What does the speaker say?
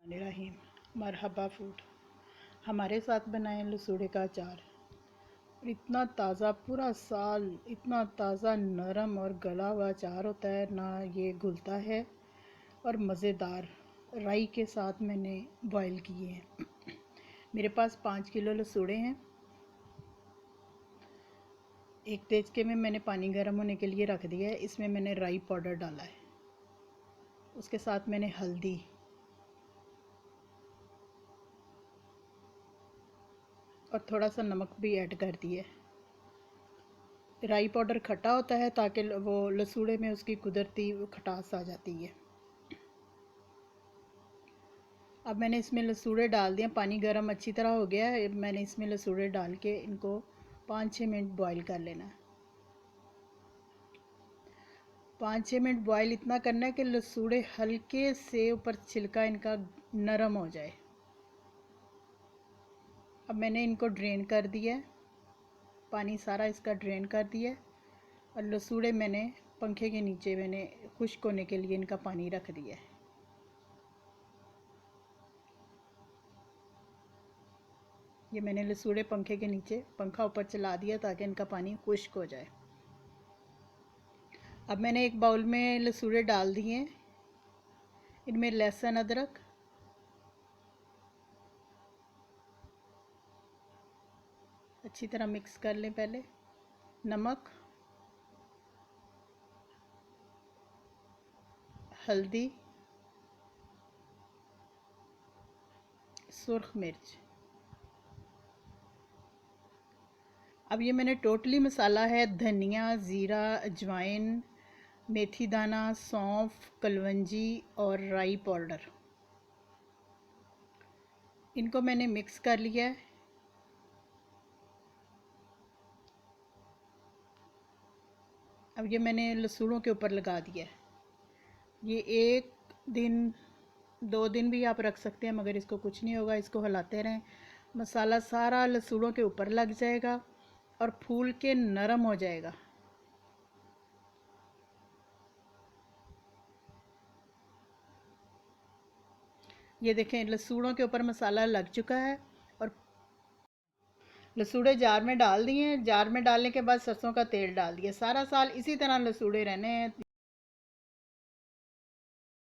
रहीम। मरहबा food हमारे साथ बनाएं लसूड़े का अचार। इतना ताज़ा, पूरा साल इतना ताज़ा, नरम और गला हुआ अचार होता है ना, ये घुलता है और मज़ेदार। राई के साथ मैंने बॉईल किए हैं। मेरे पास 5 किलो लसूड़े हैं। एक देचके में मैंने पानी गर्म होने के लिए रख दिया है। इसमें मैंने राई पाउडर डाला है, उसके साथ मैंने हल्दी, और थोड़ा सा नमक भी ऐड कर दिया है। राई पाउडर खट्टा होता है ताकि वो लसूड़े में उसकी कुदरती खटास आ जाती है। अब मैंने इसमें लसूड़े डाल दिए। पानी गर्म अच्छी तरह हो गया है। मैंने इसमें लसूड़े डाल के इनको 5-6 मिनट बॉईल कर लेना है। 5-6 मिनट बॉईल इतना करना है कि लसूड़े हल्के से ऊपर छिलका इनका नरम हो जाए। अब मैंने इनको ड्रेन कर दिया है, पानी सारा इसका ड्रेन कर दिया है। और लसूड़े मैंने पंखे के नीचे मैंने खुश्क होने के लिए इनका पानी रख दिया है। ये मैंने लसूड़े पंखे के नीचे, पंखा ऊपर चला दिया ताकि इनका पानी खुश्क हो जाए। अब मैंने एक बाउल में लसूड़े डाल दिए हैं। इनमें लहसुन, अदरक, अच्छी तरह मिक्स कर लें। पहले नमक, हल्दी, सुर्ख मिर्च। अब ये मैंने टोटली मसाला है धनिया, ज़ीरा, अजवाइन, मेथी दाना, सौंफ, कलवंजी और राई पाउडर, इनको मैंने मिक्स कर लिया है। अब ये मैंने लसूड़ों के ऊपर लगा दिया है। ये 1 दिन 2 दिन भी आप रख सकते हैं, मगर इसको कुछ नहीं होगा। इसको हिलाते रहें, मसाला सारा लसूड़ों के ऊपर लग जाएगा और फूल के नरम हो जाएगा। ये देखें, लसूड़ों के ऊपर मसाला लग चुका है। और लसूड़े जार में डाल दिए हैं। जार में डालने के बाद सरसों का तेल डाल दिया। सारा साल इसी तरह लसूड़े रहने हैं।